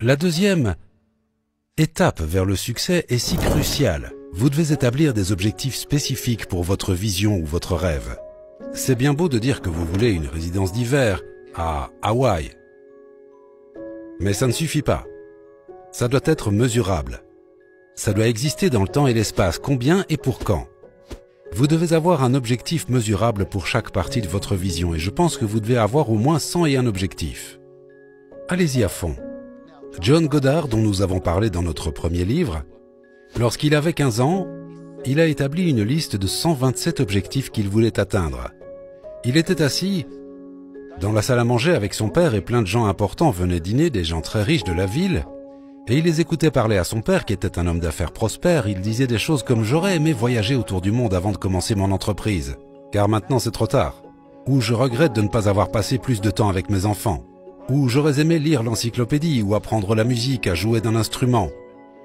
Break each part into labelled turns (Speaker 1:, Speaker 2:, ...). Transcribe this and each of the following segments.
Speaker 1: La deuxième étape vers le succès est si cruciale. Vous devez établir des objectifs spécifiques pour votre vision ou votre rêve. C'est bien beau de dire que vous voulez une résidence d'hiver à Hawaï. Mais ça ne suffit pas. Ça doit être mesurable. Ça doit exister dans le temps et l'espace. Combien et pour quand? Vous devez avoir un objectif mesurable pour chaque partie de votre vision et je pense que vous devez avoir au moins 101 objectifs. Allez-y à fond. John Goddard, dont nous avons parlé dans notre premier livre, lorsqu'il avait 15 ans, il a établi une liste de 127 objectifs qu'il voulait atteindre. Il était assis dans la salle à manger avec son père et plein de gens importants venaient dîner, des gens très riches de la ville, et il les écoutait parler à son père qui était un homme d'affaires prospère. Il disait des choses comme « J'aurais aimé voyager autour du monde avant de commencer mon entreprise, car maintenant c'est trop tard » ou « Je regrette de ne pas avoir passé plus de temps avec mes enfants » ou « J'aurais aimé lire l'encyclopédie ou apprendre la musique, à jouer d'un instrument ».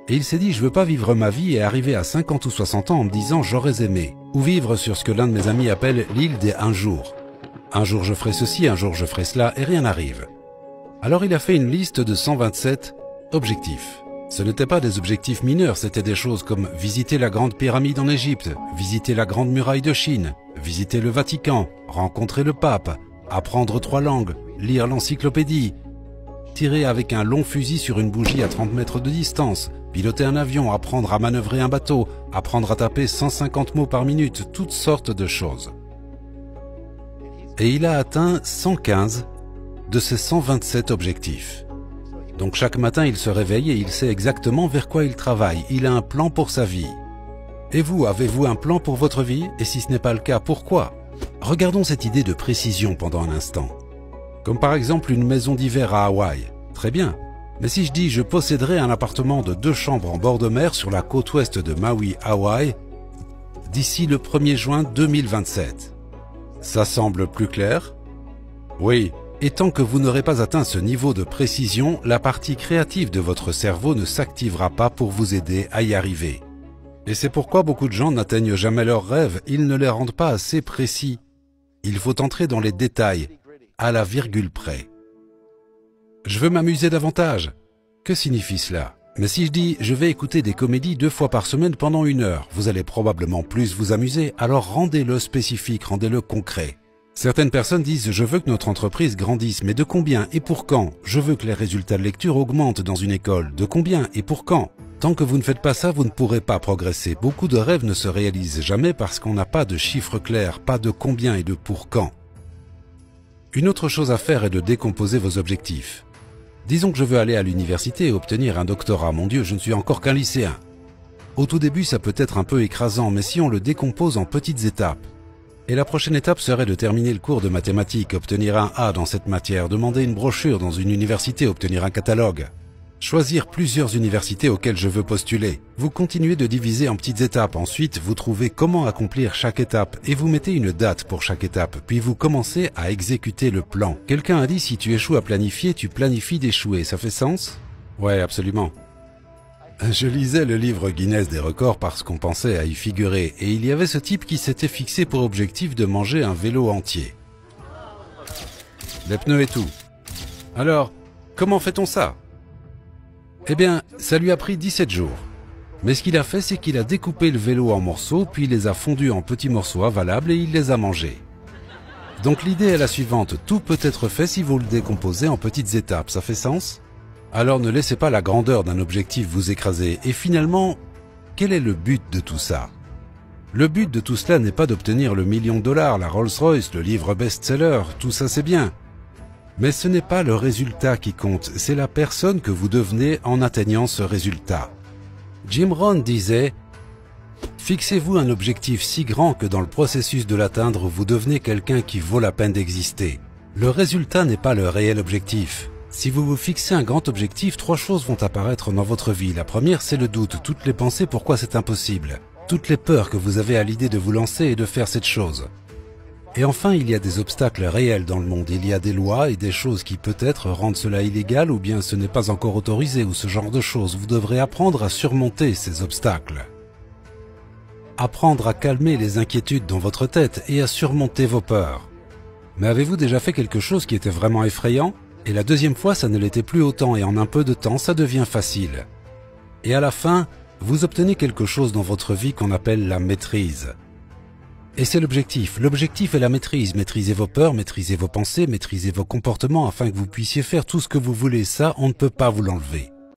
Speaker 1: Et il s'est dit « Je veux pas vivre ma vie et arriver à 50 ou 60 ans en me disant « J'aurais aimé » ou vivre sur ce que l'un de mes amis appelle l'île des un jour. Un jour je ferai ceci, un jour je ferai cela et rien n'arrive. Alors il a fait une liste de 127 objectifs. Ce n'étaient pas des objectifs mineurs, c'était des choses comme visiter la grande pyramide en Égypte, visiter la grande muraille de Chine, visiter le Vatican, rencontrer le pape, apprendre 3 langues, lire l'encyclopédie, tirer avec un long fusil sur une bougie à 30 mètres de distance, piloter un avion, apprendre à manœuvrer un bateau, apprendre à taper 150 mots par minute, toutes sortes de choses. Et il a atteint 115 de ses 127 objectifs. Donc chaque matin il se réveille et il sait exactement vers quoi il travaille. Il a un plan pour sa vie. Et vous, avez-vous un plan pour votre vie? Et si ce n'est pas le cas, pourquoi? Regardons cette idée de précision pendant un instant. Comme par exemple une maison d'hiver à Hawaï. Très bien. Mais si je dis je posséderai un appartement de 2 chambres en bord de mer sur la côte ouest de Maui, Hawaï, d'ici le 1er juin 2027. Ça semble plus clair? Oui. Et tant que vous n'aurez pas atteint ce niveau de précision, la partie créative de votre cerveau ne s'activera pas pour vous aider à y arriver. Et c'est pourquoi beaucoup de gens n'atteignent jamais leurs rêves, ils ne les rendent pas assez précis. Il faut entrer dans les détails, à la virgule près. Je veux m'amuser davantage. Que signifie cela? Mais si je dis je vais écouter des comédies 2 fois par semaine pendant 1 heure, vous allez probablement plus vous amuser, alors rendez-le spécifique, rendez-le concret. Certaines personnes disent « Je veux que notre entreprise grandisse, mais de combien et pour quand? Je veux que les résultats de lecture augmentent dans une école. De combien et pour quand ?» Tant que vous ne faites pas ça, vous ne pourrez pas progresser. Beaucoup de rêves ne se réalisent jamais parce qu'on n'a pas de chiffre clair, pas de combien et de pour quand. Une autre chose à faire est de décomposer vos objectifs. Disons que je veux aller à l'université et obtenir un doctorat. Mon Dieu, je ne suis encore qu'un lycéen. Au tout début, ça peut être un peu écrasant, mais si on le décompose en petites étapes. Et la prochaine étape serait de terminer le cours de mathématiques, obtenir un A dans cette matière, demander une brochure dans une université, obtenir un catalogue. Choisir plusieurs universités auxquelles je veux postuler. Vous continuez de diviser en petites étapes. Ensuite, vous trouvez comment accomplir chaque étape et vous mettez une date pour chaque étape. Puis vous commencez à exécuter le plan. Quelqu'un a dit si tu échoues à planifier, tu planifies d'échouer. Ça fait sens? Ouais, absolument. Je lisais le livre Guinness des records parce qu'on pensait à y figurer et il y avait ce type qui s'était fixé pour objectif de manger un vélo entier. Les pneus et tout. Alors, comment fait-on ça? Eh bien, ça lui a pris 17 jours. Mais ce qu'il a fait, c'est qu'il a découpé le vélo en morceaux, puis il les a fondus en petits morceaux avalables et il les a mangés. Donc l'idée est la suivante, tout peut être fait si vous le décomposez en petites étapes, ça fait sens? Alors ne laissez pas la grandeur d'un objectif vous écraser. Et finalement, quel est le but de tout ça? Le but de tout cela n'est pas d'obtenir le $1 000 000, la Rolls-Royce, le livre best-seller, tout ça c'est bien. Mais ce n'est pas le résultat qui compte, c'est la personne que vous devenez en atteignant ce résultat. Jim Rohn disait « Fixez-vous un objectif si grand que dans le processus de l'atteindre, vous devenez quelqu'un qui vaut la peine d'exister. Le résultat n'est pas le réel objectif. » Si vous vous fixez un grand objectif, 3 choses vont apparaître dans votre vie. La première, c'est le doute, toutes les pensées pourquoi c'est impossible, toutes les peurs que vous avez à l'idée de vous lancer et de faire cette chose. Et enfin, il y a des obstacles réels dans le monde, il y a des lois et des choses qui peut-être rendent cela illégal ou bien ce n'est pas encore autorisé ou ce genre de choses. Vous devrez apprendre à surmonter ces obstacles. Apprendre à calmer les inquiétudes dans votre tête et à surmonter vos peurs. Mais avez-vous déjà fait quelque chose qui était vraiment effrayant ? Et la deuxième fois, ça ne l'était plus autant et en un peu de temps, ça devient facile. Et à la fin, vous obtenez quelque chose dans votre vie qu'on appelle la maîtrise. Et c'est l'objectif. L'objectif est la maîtrise. Maîtrisez vos peurs, maîtrisez vos pensées, maîtrisez vos comportements afin que vous puissiez faire tout ce que vous voulez. Ça, on ne peut pas vous l'enlever.